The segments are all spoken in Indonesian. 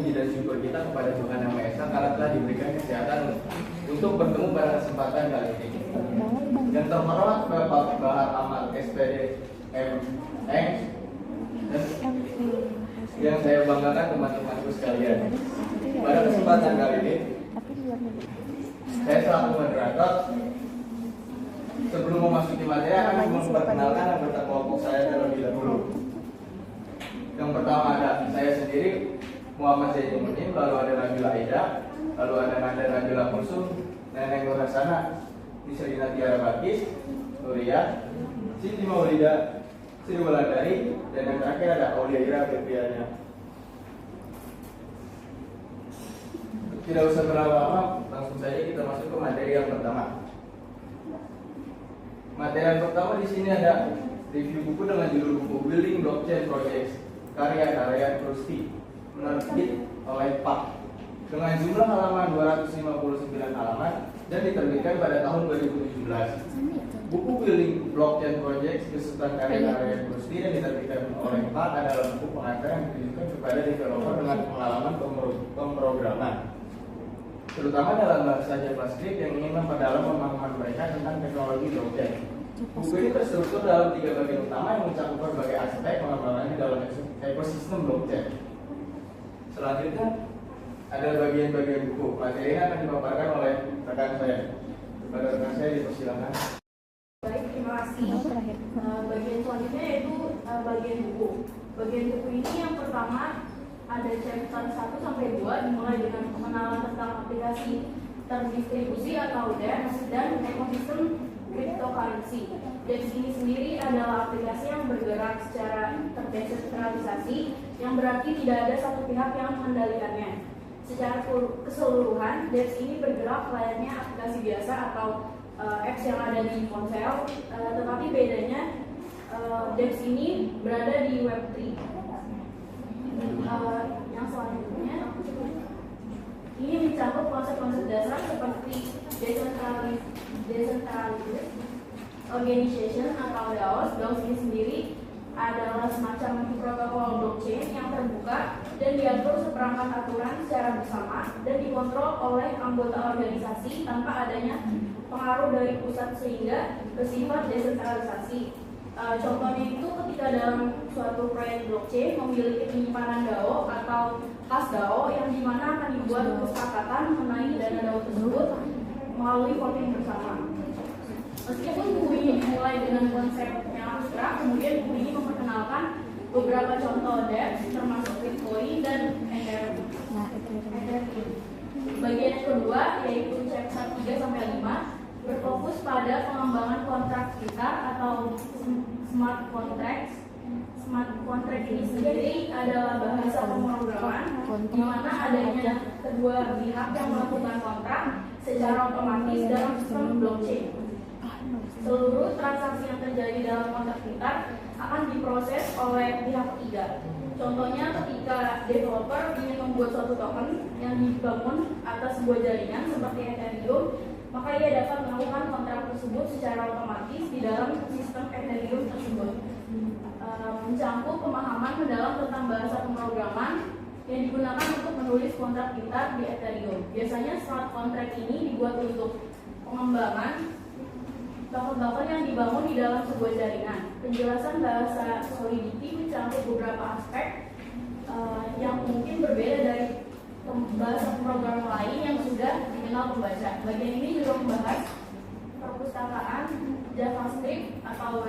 puji dan syukur kita kepada Tuhan Yang Maha Esa karena telah diberikan kesehatan untuk bertemu pada kesempatan kali ini. Yang terhormat Bapak Bahar Ahmad SPD MX dan yang saya banggakan teman-temanku sekalian. Pada kesempatan kali ini, saya selaku moderator. Sebelum memasuki materi, akan memperkenalkan anggota kelompok saya terlebih dahulu. Yang pertama ada saya sendiri, Muhammad Zainuddin, lalu ada Nabila Aida, lalu ada Nanda Nabila Kulsum, Neneng Nur Hasana, Nisrina Tiara Bakis, Nuria, Siti Maulida, Sri Wulandari, dan yang terakhir ada Aulia Ira Febriana. Tidak usah berlama-lama, langsung saja kita masuk ke materi yang pertama. Materi yang pertama di sini ada review buku dengan judul buku Building Blockchain Projects karya Krusty, menerbit oleh PAK dengan jumlah halaman 259 halaman dan diterbitkan pada tahun 2017. Buku Building Blockchain Projects beserta karya Krusty yang diterbitkan oleh PAK adalah buku pengantar yang ditujukan kepada developer dengan pengalaman pemrograman, terutama dalam bahasa JavaScript yang ingin memperdalam pemahaman mereka tentang teknologi blockchain. Buku ini terstruktur dalam 3 bagian utama yang mencakup berbagai aspek pengembangan dalam ekosistem blockchain. Selanjutnya ada bagian-bagian buku. Materi ini akan dipaparkan oleh rekan saya. Kepada rekan saya dipersilakan. Baik, terima kasih. Bagian selanjutnya yaitu bagian buku. Bagian buku ini yang pertama ada chapter 1 sampai 2 dimulai dengan pengenalan tentang aplikasi terdistribusi atau DEX dan ekosistem cryptocurrency. DEX ini sendiri adalah aplikasi yang bergerak secara terdesentralisasi yang berarti tidak ada satu pihak yang mengendalikannya. Secara keseluruhan, DEX ini bergerak layaknya aplikasi biasa atau apps yang ada di ponsel, tetapi bedanya DEX ini berada di Web3. Yang selanjutnya ini mencakup konsep-konsep dasar seperti decentralized organization atau DAOs. DAOs ini sendiri adalah semacam protokol blockchain yang terbuka dan diatur seperangkat aturan secara bersama dan dikontrol oleh anggota organisasi tanpa adanya pengaruh dari pusat sehingga bersifat desentralisasi. Contohnya itu ketika dalam suatu proyek blockchain memiliki penyimpanan DAO atau kas DAO yang dimana akan dibuat kesepakatan mengenai dana DAO tersebut melalui voting bersama. Meskipun buku ini dimulai dengan konsep yang abstrak, kemudian buku ini memperkenalkan beberapa contoh DEX termasuk Bitcoin dan Ethereum. Bagian yang kedua yaitu chapter 3 sampai 5 berfokus pada pengembangan kontrak sekitar atau smart contracts. Smart contract ini sendiri adalah bahasa pemrograman di mana adanya kedua pihak yang melakukan kontrak secara otomatis dalam sistem blockchain. Seluruh transaksi yang terjadi dalam kontrak sekitar akan diproses oleh pihak ketiga. Contohnya ketika developer ingin membuat suatu token yang dibangun atas sebuah jaringan seperti Ethereum, maka ia dapat melakukan kontrak tersebut secara otomatis di dalam sistem Ethereum tersebut. Mencakup pemahaman mendalam tentang bahasa pemrograman yang digunakan untuk menulis kontrak pintar di Ethereum. Biasanya smart contract ini dibuat untuk pengembangan token-token yang dibangun di dalam sebuah jaringan. Penjelasan bahasa Solidity mencakup beberapa aspek yang mungkin berbeda dari bahasa pemrograman lain yang sudah dikenal pembaca. Bagian ini juga membahas perpustakaan JavaScript atau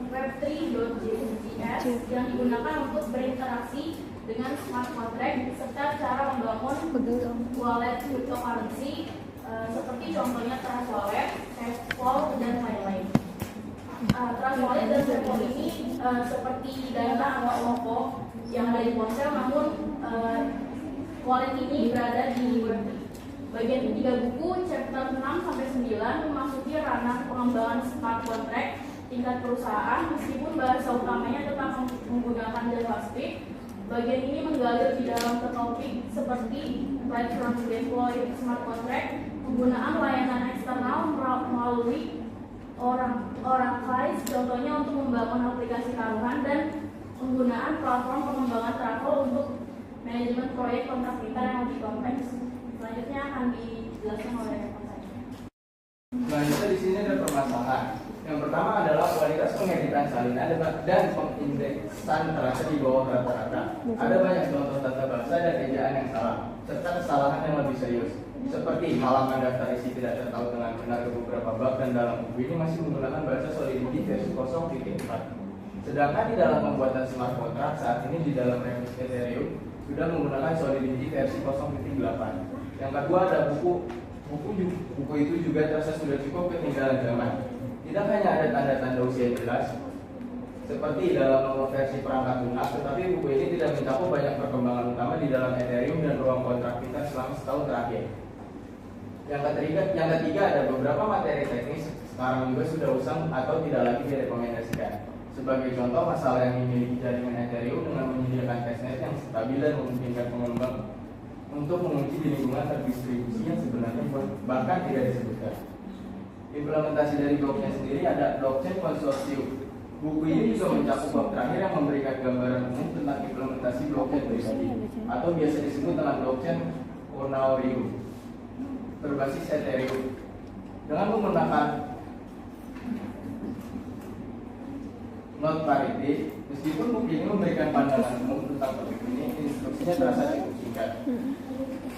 Web3.js yang digunakan untuk berinteraksi dengan smart contract serta cara membangun wallet cryptocurrency seperti contohnya Trust Wallet, SafeWall, dan lain-lain. Trust Wallet dan SafeWall ini seperti Dana atau OVO yang ada di ponsel, namun wallet ini berada di Web3. Bagian ketiga buku, chapter 6 sampai 9 memasuki ranah pengembangan smart contract tingkat perusahaan, meskipun bahasa utamanya tetap menggunakan JavaScript. Bagian ini menggali di dalam topik seperti platform deploy smart contract, penggunaan layanan eksternal melalui orang lain, contohnya untuk membangun aplikasi taruhan, dan penggunaan platform pengembangan travel untuk manajemen proyek kontrak kita yang lebih kompleks. Selanjutnya akan dijelaskan oleh rekan saya. Selanjutnya di sini ada permasalahan. Yang pertama adalah kualitas pengeditan salinan dan pengindeksan terasa di bawah rata-rata. Ada banyak contoh tata bahasa dan ejaan yang salah, serta kesalahan yang lebih serius. Seperti halaman daftar isi tidak tertaut dengan benar ke beberapa bab dan dalam buku ini masih menggunakan bahasa Solidity versi 0.4. Sedangkan di dalam pembuatan smart contract saat ini di dalam revisi Ethereum sudah menggunakan Solidity versi 0.8. Yang kedua ada buku itu juga terasa sudah cukup ketinggalan zaman. Tidak hanya ada tanda-tanda usia yang jelas seperti dalam nomor versi perangkat lunak, tetapi buku ini tidak mencakup banyak perkembangan utama di dalam Ethereum dan ruang kontrak kita selama setahun terakhir. Yang ketiga ada beberapa materi teknis sekarang juga sudah usang atau tidak lagi direkomendasikan. Sebagai contoh, masalah yang dimiliki jaringan Ethereum dengan menyediakan testnet yang stabil dan memungkinkan pengembang untuk mengunci di lingkungan terdistribusi yang sebenarnya bahkan tidak disebutkan. Implementasi dari blockchain sendiri ada blockchain konsorsium. Buku ini juga mencakup bab terakhir yang memberikan gambaran umum tentang implementasi blockchain pribadi atau biasa disebut dengan blockchain Onaurium berbasis Ethereum. Dengan menggunakan not parity, meskipun buku ini memberikan pandangan umum tentang topik ini, instruksinya terasa cukup singkat.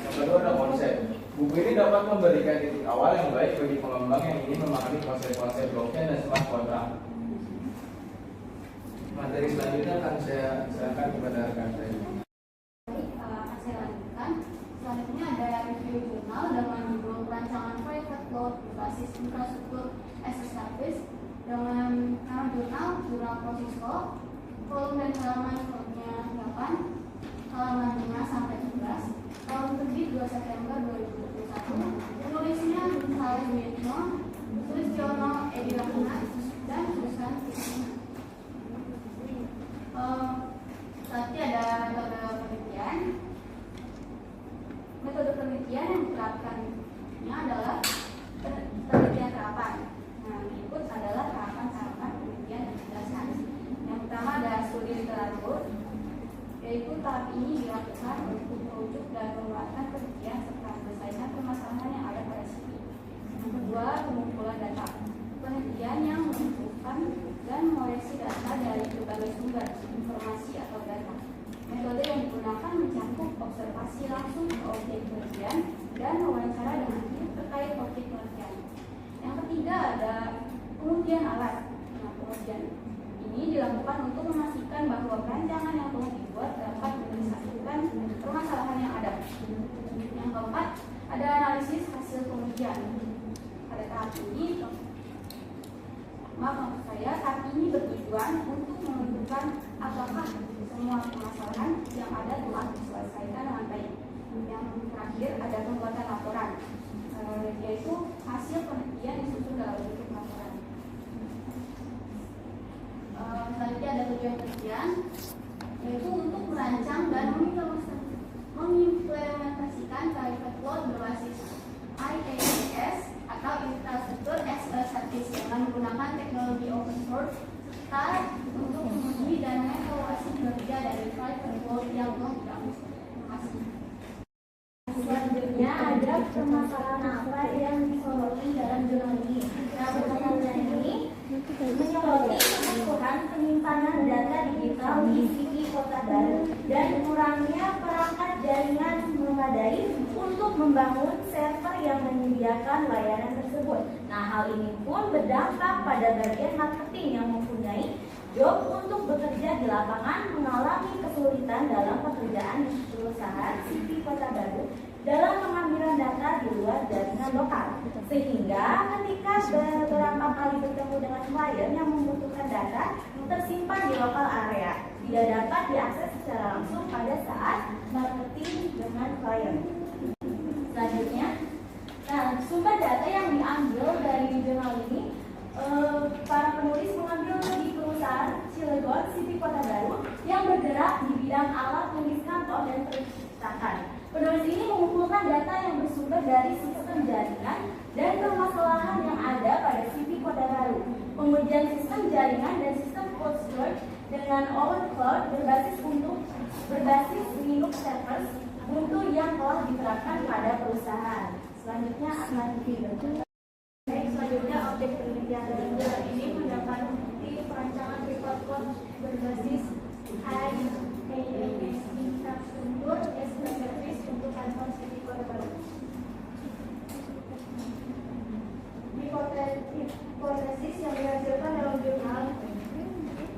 Yang kedua ada konsep. Buku ini dapat memberikan titik awal yang baik bagi pengembang yang ingin memahami konsep-konsep blockchain dan smart contract. Materi selanjutnya akan saya serahkan kepada rekan saya. Saya lanjutkan. Selanjutnya ada review jurnal dengan judul perancangan private cloud berbasis infrastruktur as a service dengan nama jurnal Process Law, volume dan halaman nya 8, halaman 5 sampai 11, tahun terbit 2 September 2021. Penulisnya Gonzales Wietno, Sulistiono Edi Rahmat, dan tulisan Nanti ada metode penelitian yang diterapkannya adalah penelitian terapan. Nah, berikut adalah tahapan penelitian yang dijelaskan. Yang pertama ada studi literatur, yaitu tahap ini dilakukan untuk merujuk dan mengeluarkan penelitian serta menyelesaikan permasalahan yang ada pada CV. Yang kedua, pengumpulan data. Penelitian yang mengumpulkan dan mengoreksi data dari berbagai sumber informasi atau data. Metode yang digunakan mencakup observasi langsung ke objek penelitian dan wawancara dengan tim terkait objek penelitian. Yang ketiga ada pengujian alat. Nah, pengujian ini dilakukan untuk memastikan bahwa perancangan yang telah dibuat dapat menyelesaikan permasalahan yang ada. Yang keempat ada analisis hasil pengujian. Pada tahap ini saat ini bertujuan untuk menentukan apakah semua permasalahan yang ada telah diselesaikan dengan baik. Yang terakhir ada pembuatan laporan, yaitu hasil penelitian disusun dalam bentuk laporan. Selanjutnya ada tujuan penelitian, yaitu untuk merancang dan mengimplementasikan private cloud berbasis IaaS atau infrastruktur as a service dengan menggunakan teknologi open source serta untuk menguji dan mengevaluasi kinerja dari private cloud yang telah dibangun. Terima kasih. Selanjutnya ada permasalahan apa yang disoroti dalam jurnal ini. Nah, permasalahan ini menyoroti kebutuhan penyimpanan data digital di CV Kota Baru dan kurangnya perangkat jaringan memadai untuk membangun server yang menyediakan layanan tersebut. Nah, hal ini pun berdampak pada bagian marketing yang mempunyai job untuk bekerja di lapangan mengalami kesulitan dalam pekerjaan perusahaan CV Kota Baru dalam pengambilan data di luar jaringan lokal. Sehingga ketika beberapa kali bertemu dengan klien yang membutuhkan data tersimpan di lokal area, tidak dapat diakses secara langsung pada saat marketing dengan klien. Selanjutnya, nah, sumber data yang diambil dari jurnal ini, para penulis mengambil di perusahaan Cilegon CV Kota Baru yang bergerak di bidang alat tulis kantor dan percetakan. Penulis ini mengumpulkan data yang bersumber dari sistem jaringan dan permasalahan yang ada pada CV Kota Baru, pengujian sistem jaringan dan sistem cold storage dengan overclock berbasis Linux servers untuk yang telah diterapkan pada perusahaan. Selanjutnya akan selanjutnya objek penelitian Blender ini mendapat perancangan Hyperclock berbasis HAAS infrastruktur service untuk kantor City Kota Baru. Hipotesis yang dihasilkan dalam jurnal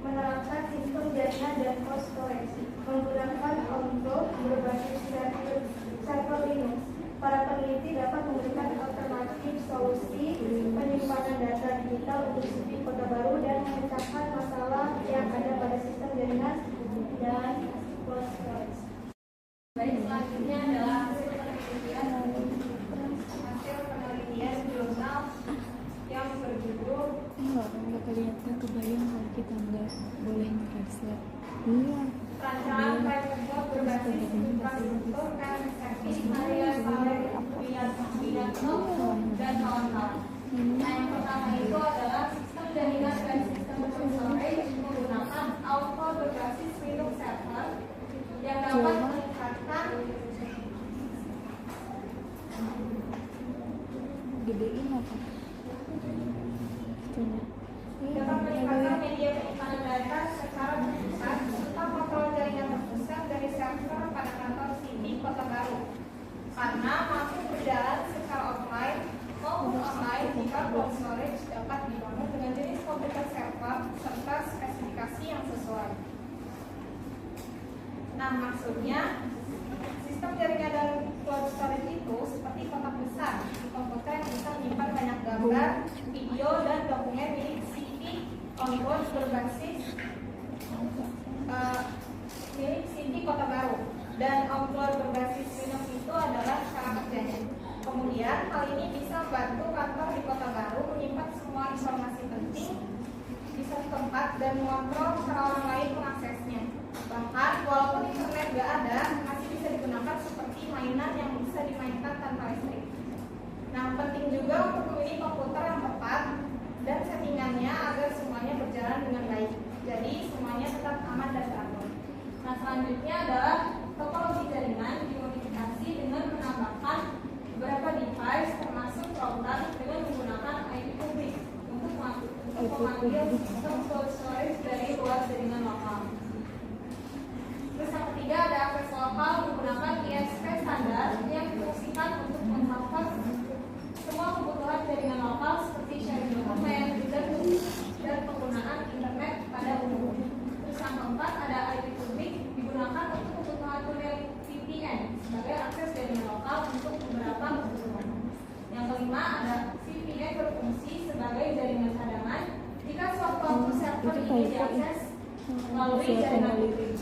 menerapkan sistem jaringan dan host storage menggunakan Ubuntu berbasis server Linux. Para peneliti dapat memberikan alternatif solusi penyimpanan data digital untuk City Kota Baru dan memecahkan masalah yang ada pada sistem jaringan dan cloud storage. Baik, selanjutnya adalah hasil penelitian jurnal yang berjudul nggak kelihatan kebayang kalau kita nggak boleh ngereset. Iya. Rancangan Hyperclock berbasis infrastruktur dan servis area dan kawan-kawan. Nah, yang pertama itu adalah sistem jaringan dan sistem storage menggunakan Alpha berbasis Linux server yang dapat meningkatkan Gedein apa? media penyimpanan data secara terpusat serta kontrol jaringan terpusat dari server pada kantor City Kota Baru karena mampu berjalan secara offline maupun online jika cloud storage dapat dibangun dengan jenis komputer server serta spesifikasi yang sesuai. Nah, maksudnya sistem jaringan dan cloud storage itu seperti kotak besar di komputer yang bisa menyimpan banyak gambar, video, dan dokumen milik City on-board berbasis milik City Kota Baru. Dan on-board berbasis Linux itu adalah cara kerjanya. Kemudian hal ini bisa membantu kantor di Kota Baru menyimpan semua informasi penting di satu tempat dan mengontrol cara orang lain mengaksesnya. Bahkan walaupun internet nggak ada, masih bisa digunakan seperti mainan yang bisa dimainkan tanpa listrik. Nah, penting juga untuk memilih komputer yang tepat dan settingannya agar semuanya berjalan dengan baik. Jadi semuanya tetap aman dan teratur. Nah, selanjutnya adalah topologi jaringan dimodifikasi dengan menambahkan beberapa device termasuk router dengan menggunakan IP publik untuk memanggil sistem cloud storage dari luar jaringan lokal. Terus yang ketiga ada akses lokal menggunakan ISP standar yang difungsikan untuk mengcover semua kebutuhan jaringan lokal seperti sharing dokumen, dan penggunaan internet pada umumnya. Terus yang keempat ada IP publik digunakan untuk kebutuhan tunai VPN sebagai akses jaringan lokal untuk beberapa kebutuhan. Yang kelima ada VPN berfungsi sebagai jaringan cadangan jika suatu server ini diakses melalui jaringan publik.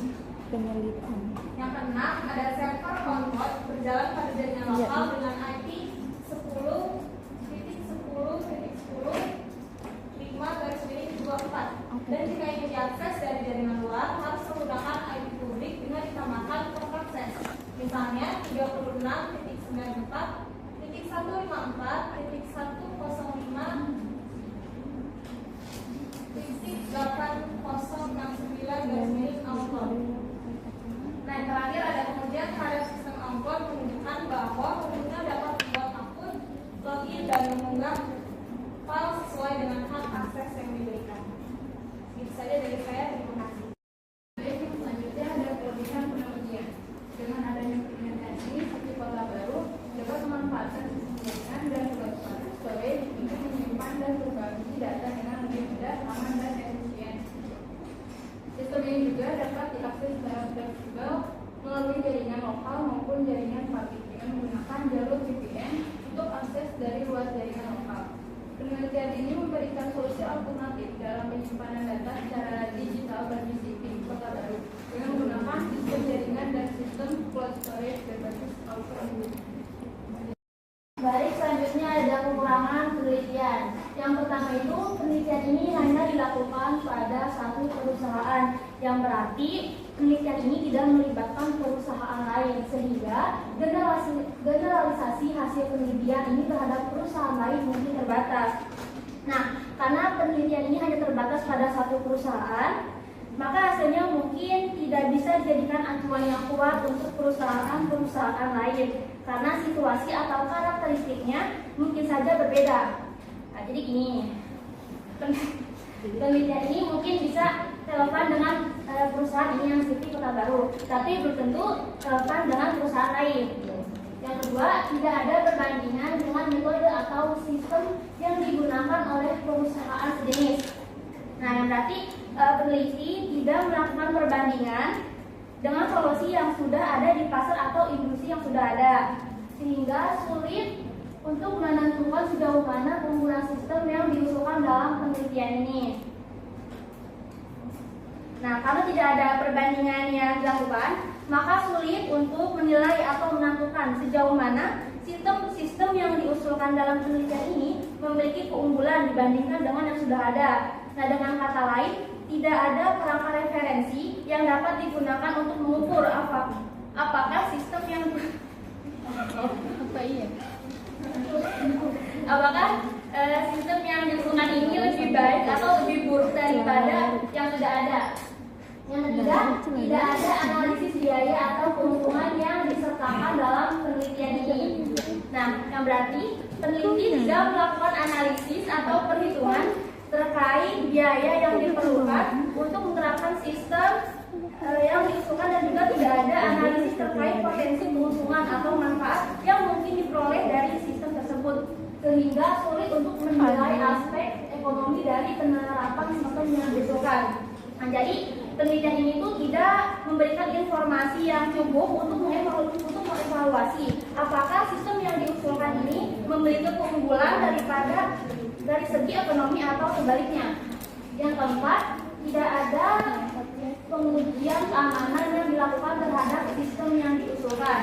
Yang keenam ada server on-board berjalan pada jaringan lokal dengan IP 10.10.10.5/24 dan jika ingin diakses dari jaringan luar harus menggunakan IP publik dengan ditambahkan port akses, misalnya 36.154.1.1.1.8069/. Nah, yang terakhir ada pengujian terhadap sistem on-board menunjukkan bahwa pengguna dapat membuat akun, login, dan mengunggah file sesuai dengan hak akses yang diberikan. Itu saja dari saya, terima kasih. Selanjutnya ada kelebihan pengujian. Dengan adanya implementasi City Kota Baru dapat memanfaatkan sistem jaringan dan cloud storage untuk menyimpan dan berbagi data dengan lebih mudah, aman, dan efisien. Sistem ini juga dapat diakses secara fleksibel melalui jaringan lokal maupun jaringan publik dengan menggunakan jalur VPN untuk akses dari luar jaringan lokal. Penelitian ini memberikan solusi alternatif dalam penyimpanan data secara digital bagi City Kota Baru dengan menggunakan sistem jaringan dan sistem cloud storage berbasis Ubuntu. Baik, selanjutnya ada kekurangan penelitian. Yang pertama itu, penelitian ini hanya dilakukan pada satu perusahaan, yang berarti penelitian ini tidak melibatkan perusahaan lain, sehingga generalisasi hasil penelitian ini terhadap perusahaan lain mungkin terbatas. Nah, karena penelitian ini hanya terbatas pada satu perusahaan, maka hasilnya mungkin tidak bisa dijadikan acuan yang kuat untuk perusahaan-perusahaan lain karena situasi atau karakteristiknya mungkin saja berbeda. Nah, jadi gini, penelitian ini mungkin bisa relevan dengan perusahaan ini yang seperti Kota Baru, tapi belum tentu relevan dengan perusahaan lain. Yang kedua, tidak ada perbandingan dengan metode atau sistem yang digunakan oleh perusahaan sejenis. Nah, yang berarti peneliti tidak melakukan perbandingan dengan solusi yang sudah ada di pasar atau industri yang sudah ada, sehingga sulit untuk menentukan sejauh mana penggunaan sistem yang diusulkan dalam penelitian ini. Nah, kalau tidak ada perbandingan yang dilakukan, maka sulit untuk menilai atau menentukan sejauh mana sistem yang diusulkan dalam penelitian ini memiliki keunggulan dibandingkan dengan yang sudah ada. Nah, dengan kata lain, tidak ada kerangka referensi yang dapat digunakan untuk mengukur apakah sistem yang sistem yang diusulkan ini lebih baik atau lebih buruk daripada yang sudah ada. Yang ketiga, tidak ada analisis biaya atau keuntungan yang disertakan dalam penelitian ini. Nah, yang berarti peneliti tidak melakukan analisis atau perhitungan terkait biaya yang diperlukan untuk menerapkan sistem yang diusulkan, dan juga tidak ada analisis terkait potensi keuntungan atau manfaat yang mungkin diperoleh dari sistem tersebut, sehingga sulit untuk menilai aspek ekonomi dari penerapan sistem yang diusulkan. Nah, jadi penelitian ini tuh tidak memberikan informasi yang cukup untuk mengevaluasi apakah sistem yang diusulkan ini memiliki keunggulan dari segi ekonomi atau sebaliknya. Yang keempat, tidak ada pengujian keamanan yang dilakukan terhadap sistem yang diusulkan.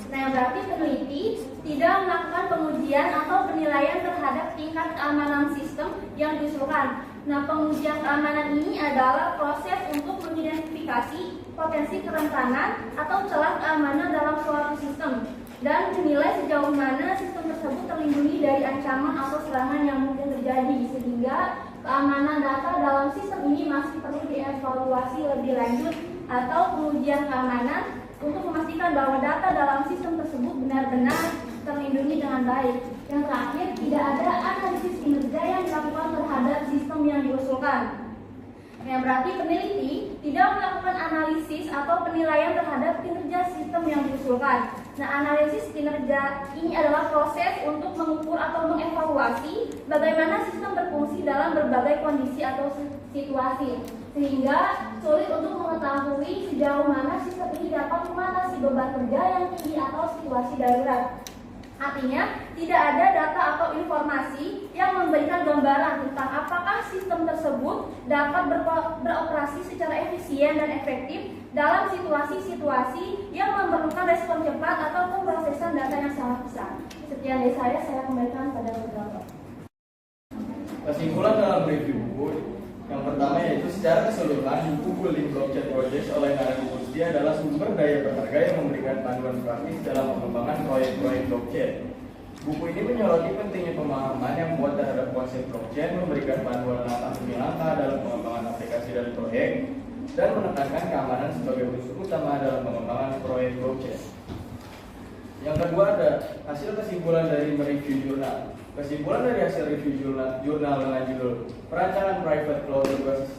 Nah, yang berarti peneliti tidak melakukan pengujian atau penilaian terhadap tingkat keamanan sistem yang diusulkan. Nah, pengujian keamanan ini adalah proses untuk mengidentifikasi potensi kerentanan atau celah keamanan dalam suatu sistem dan menilai sejauh mana sistem tersebut terlindungi dari ancaman atau serangan yang mungkin terjadi, sehingga keamanan data dalam sistem ini masih perlu dievaluasi lebih lanjut, atau pengujian keamanan untuk memastikan bahwa data dalam sistem tersebut benar-benar terlindungi dengan baik. Yang terakhir, tidak ada analisis kinerja yang dilakukan terhadap sistem yang diusulkan. Yang berarti peneliti tidak melakukan analisis atau penilaian terhadap kinerja sistem yang diusulkan. Nah, analisis kinerja ini adalah proses untuk mengukur atau mengevaluasi bagaimana sistem berfungsi dalam berbagai kondisi atau situasi, sehingga sulit untuk mengetahui sejauh mana sistem ini dapat mengatasi beban kerja yang tinggi atau situasi darurat. Artinya, tidak ada data atau informasi yang memberikan gambaran tentang apakah sistem tersebut dapat beroperasi secara efisien dan efektif dalam situasi-situasi yang memerlukan respon cepat atau pemrosesan data yang sangat besar. Sekian dari saya kembalikan pada moderator. Kesimpulan dalam review buku yang pertama yaitu secara keseluruhan buku Building Blockchain Projects oleh Narendra Kusdi adalah sumber daya berharga yang memberikan panduan praktis dalam pengembangan proyek-proyek blockchain. Buku ini menyoroti pentingnya pemahaman yang muat terhadap konsep blockchain, memberikan panduan langkah demi langkah dalam pengembangan aplikasi dan proyek, dan menekankan keamanan sebagai unsur utama dalam pengembangan proyek blockchain. Yang kedua ada hasil kesimpulan dari mereview jurnal. Kesimpulan dari hasil review jurnal dengan judul Perancangan Private Cloud Berbasis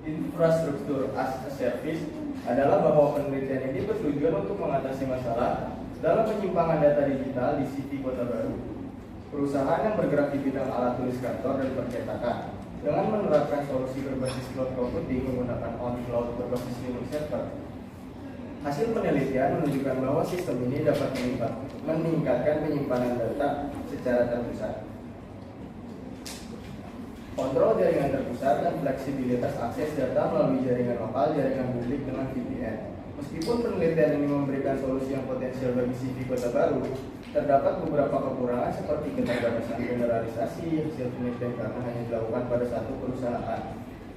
Infrastruktur as a Service adalah bahwa penelitian ini bertujuan untuk mengatasi masalah dalam penyimpangan data digital di City Kota Baru, perusahaan yang bergerak di bidang alat tulis kantor dan percetakan, dengan menerapkan solusi berbasis cloud computing menggunakan on-cloud berbasis Linux server. Hasil penelitian menunjukkan bahwa sistem ini dapat meningkatkan penyimpanan data secara terpusat, kontrol jaringan terpusat, dan fleksibilitas akses data melalui jaringan lokal, jaringan publik dengan VPN. Meskipun penelitian ini memberikan solusi yang potensial bagi CV Kota Baru, terdapat beberapa kekurangan seperti keterbatasan generalisasi hasil penelitian karena hanya dilakukan pada satu perusahaan,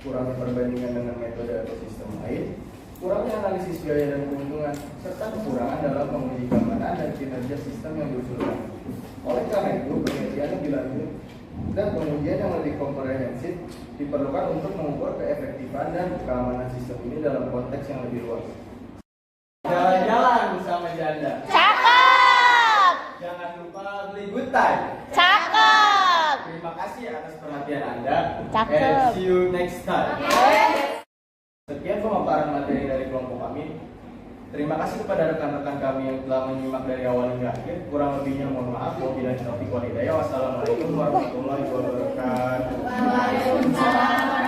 kurangnya perbandingan dengan metode atau sistem lain, kurangnya analisis biaya dan keuntungan, serta kekurangan dalam menguji keamanan dan kinerja sistem yang diusulkan. Oleh karena itu, penelitian lebih lanjut Dan pengujian yang lebih komprehensif diperlukan untuk mengukur keefektifan dan keamanan sistem ini dalam konteks yang lebih luas. Jalan-jalan bersama janda. Cakep. Jangan lupa beli good time. Cakep. Terima kasih atas perhatian Anda. Cakep. And see you next time. Sekian pemaparan materi dari kelompok kami. Terima kasih kepada rekan-rekan kami yang telah menyimak dari awal hingga akhir. Kurang lebihnya mohon maaf. Wabillahi taufiq wal hidayah. Wassalamualaikum warahmatullahi wabarakatuh. Waalaikumsalam.